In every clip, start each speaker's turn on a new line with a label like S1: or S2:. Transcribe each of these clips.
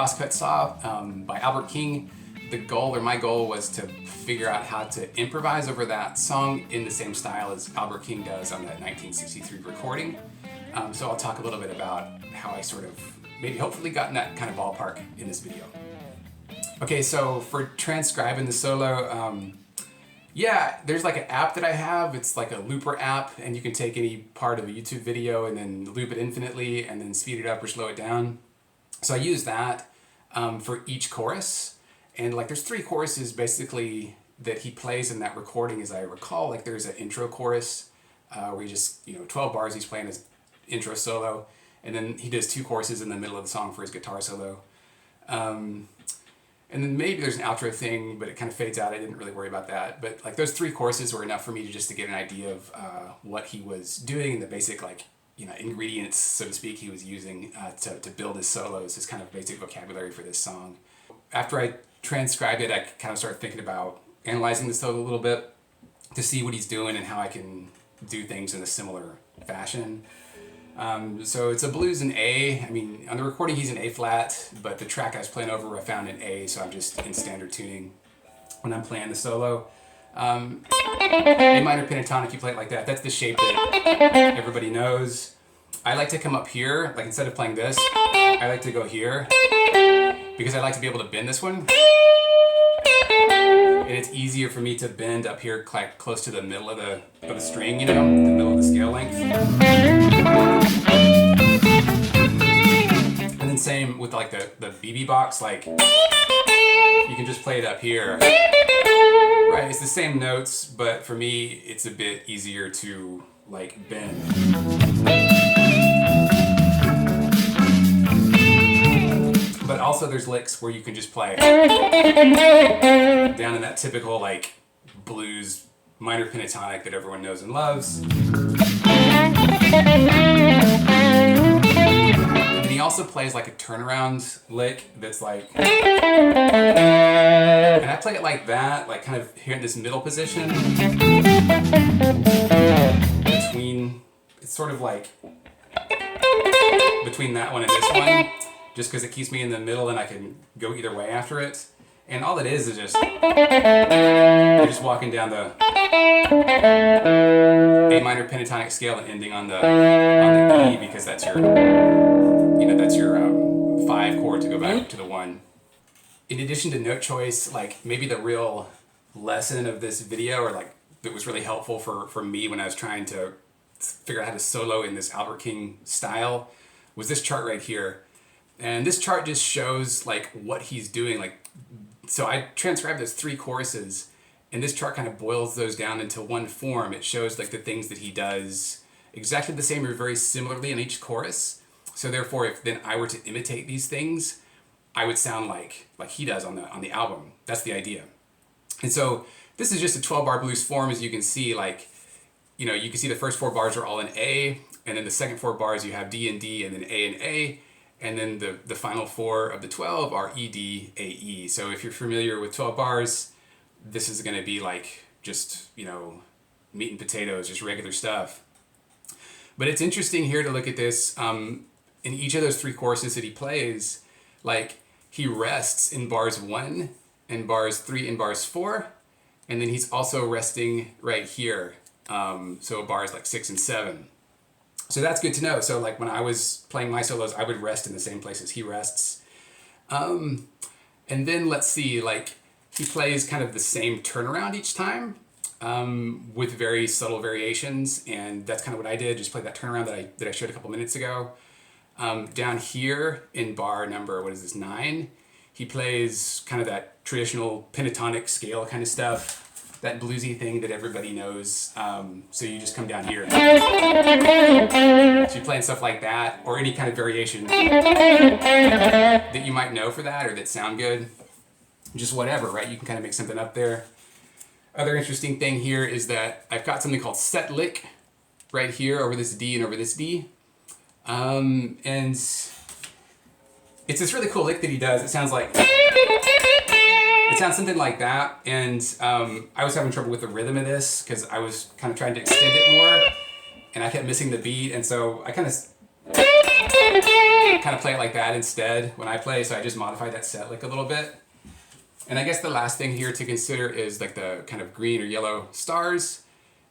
S1: Crosscut Saw by Albert King. The goal, or my goal, was to figure out how to improvise over that song in the same style as Albert King does on that 1963 recording. So I'll talk a little bit about how I sort of maybe hopefully got in that kind of ballpark in this video. Okay, so for Transcribing the Solo, yeah, there's like an app that I have. It's like a looper app, and you can take any part of a YouTube video and then loop it infinitely and then speed it up or slow it down. So I use that for each chorus. And like there's 3 choruses basically that he plays in that recording, as I recall. Like there's an intro chorus where he just, 12 bars he's playing his intro solo. And then he does 2 choruses in the middle of the song for his guitar solo. And then maybe there's an outro thing, but it kind of fades out. I didn't really worry about that. But like those 3 choruses were enough for me to get an idea of what he was doing, and the basic ingredients, so to speak, he was using to build his solos, his kind of basic vocabulary for this song. After I transcribed it, I kind of started thinking about analyzing the solo a little bit to see what he's doing and how I can do things in a similar fashion. So it's a blues in A. I mean, on the recording he's in A flat, but the track I was playing over I found in A, so I'm just in standard tuning when I'm playing the solo. A minor pentatonic, you play it like that. That's the shape that everybody knows. I like to come up here, like instead of playing this, I like to go here, because I like to be able to bend this one. And it's easier for me to bend up here quite close to the middle of the string, the middle of the scale length. And then same with like the BB box, like you can just play it up here. Right, it's the same notes, but for me it's a bit easier to like bend. But also there's licks where you can just play down in that typical like blues minor pentatonic that everyone knows and loves. And then he also plays like a turnaround lick that's like, and I play it like that, like kind of here in this middle position between, it's sort of like between that one and this one, just because it keeps me in the middle and I can go either way after it. And all it is just, you're just walking down the A minor pentatonic scale and ending on the E, because that's your, that's your 5 chord to go back to the 1. In addition to note choice, like maybe the real lesson of this video, or like that was really helpful for me when I was trying to figure out how to solo in this Albert King style, was this chart right here. And this chart just shows like what he's doing. Like, so I transcribed those 3 choruses, and this chart kind of boils those down into one form. It shows like the things that he does exactly the same or very similarly in each chorus. So therefore, if then I were to imitate these things, I would sound like he does on the album. That's the idea. And so this is just a 12-bar blues form, as you can see. Like, you can see the first 4 bars are all in A, and then the second 4 bars you have D and D, and then A and A. And then the final 4 of the 12 are E, D, A, E. So if you're familiar with 12 bars, this is going to be like just, meat and potatoes, just regular stuff. But it's interesting here to look at this. In each of those 3 choruses that he plays, like he rests in bars 1 and bars 3 and bars 4. And then he's also resting right here. So bars like 6 and 7. So that's good to know. So like when I was playing my solos, I would rest in the same places he rests. And then let's see, like he plays kind of the same turnaround each time with very subtle variations. And that's kind of what I did, just play that turnaround that I showed a couple minutes ago. Down here in bar number, 9, he plays kind of that traditional pentatonic scale kind of stuff. That bluesy thing that everybody knows. So you just come down here. So you're playing stuff like that, or any kind of variation that you might know for that, or that sound good. Just whatever, right? You can kind of make something up there. Other interesting thing here is that I've got something called set lick right here over this D and over this D. And it's this really cool lick that he does. It sounds like... It sounds something like that, and I was having trouble with the rhythm of this because I was kind of trying to extend it more, and I kept missing the beat, and so I kind of kind of play it like that instead when I play, so I just modified that set lick a little bit. And I guess the last thing here to consider is like the kind of green or yellow stars,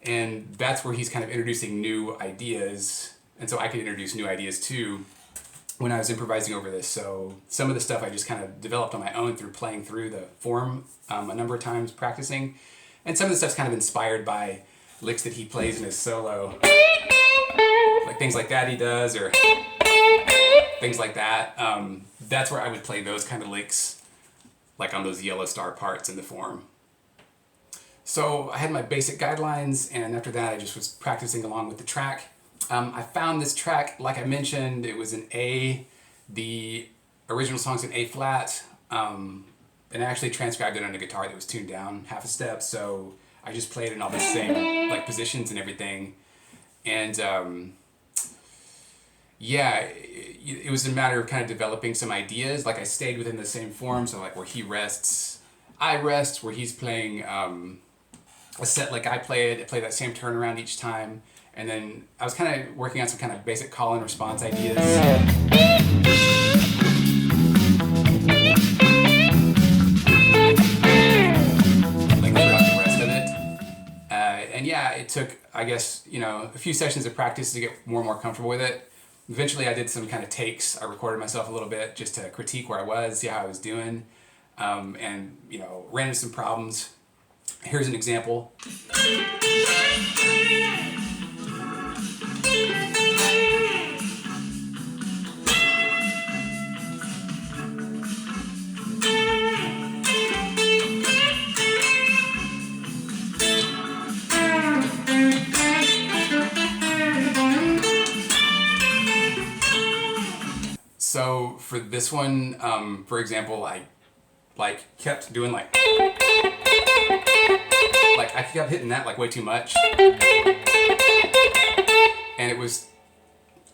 S1: and that's where he's kind of introducing new ideas, and so I could introduce new ideas too when I was improvising over this. So some of the stuff I just kind of developed on my own through playing through the form a number of times, practicing, and some of the stuff's kind of inspired by licks that he plays in his solo, like things like that he does, or things like that. That's where I would play those kind of licks, like on those yellow star parts in the form. So I had my basic guidelines, and after that I just was practicing along with the track. I found this track, like I mentioned, it was in A. The original song's in A flat, and I actually transcribed it on a guitar that was tuned down half a step, so I just played in all the same like positions and everything. And yeah, it was a matter of kind of developing some ideas. Like I stayed within the same form, so like where he rests, I rest. Where he's playing a set like I play that same turnaround each time. And then I was kind of working on some kind of basic call and response ideas. Like throughout the rest of it. And yeah, it took, I guess, a few sessions of practice to get more and more comfortable with it. Eventually I did some kind of takes. I recorded myself a little bit just to critique where I was, see how I was doing, and ran into some problems. Here's an example. So for this one, for example, I kept doing I kept hitting that way too much, and it was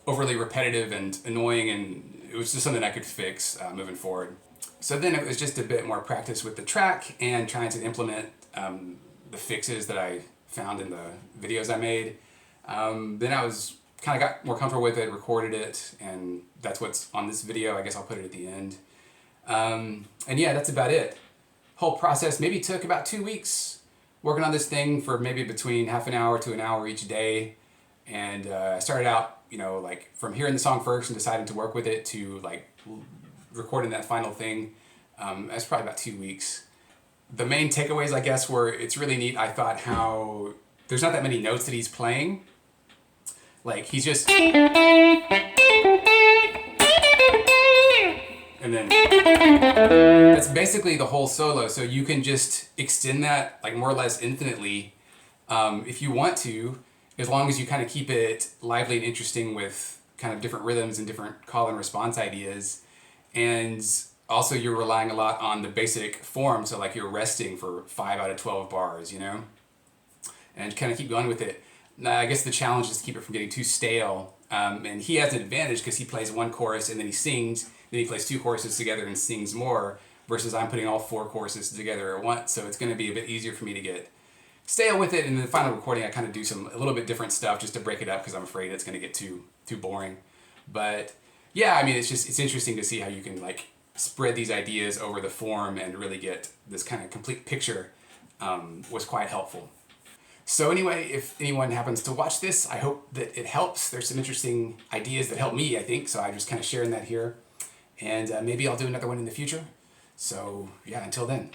S1: overly repetitive and annoying, and it was just something I could fix moving forward. So then it was just a bit more practice with the track and trying to implement the fixes that I found in the videos I made. Then I was kind of got more comfortable with it, recorded it, and that's what's on this video. I guess I'll put it at the end. And yeah, that's about it. Whole process maybe took about 2 weeks, working on this thing for maybe between half an hour to an hour each day. And I started out, from hearing the song first and deciding to work with it to recording that final thing. That's probably about 2 weeks. The main takeaways, I guess, were it's really neat. I thought how there's not that many notes that he's playing. He's just, and then that's basically the whole solo. So you can just extend that more or less infinitely if you want to, as long as you kind of keep it lively and interesting with kind of different rhythms and different call and response ideas. And also you're relying a lot on the basic form. So you're resting for 5 out of 12 bars, and kind of keep going with it. I guess the challenge is to keep it from getting too stale. And he has an advantage because he plays one chorus and then he sings, then he plays 2 choruses together and sings more, versus I'm putting all 4 choruses together at once. So it's going to be a bit easier for me to get stale with it. And in the final recording, I kind of do a little bit different stuff just to break it up because I'm afraid it's going to get too boring. But yeah, I mean, it's interesting to see how you can spread these ideas over the form and really get this kind of complete picture. Was quite helpful. So anyway, if anyone happens to watch this, I hope that it helps. There's some interesting ideas that help me, I think, so I'm just kind of sharing that here. And maybe I'll do another one in the future. So yeah, until then.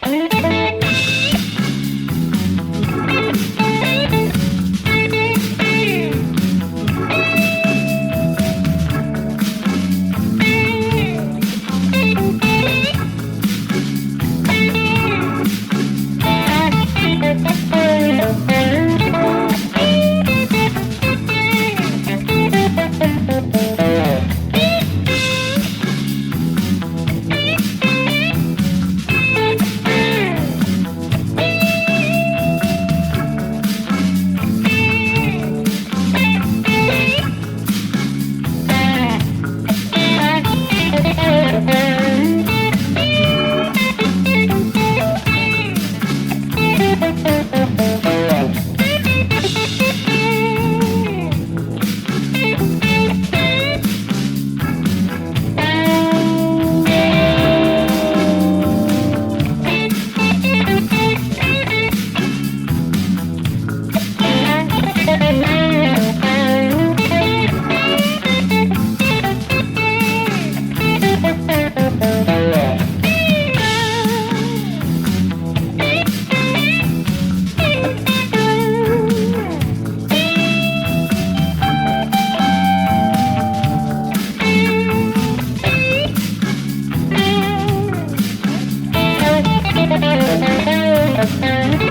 S1: Bye.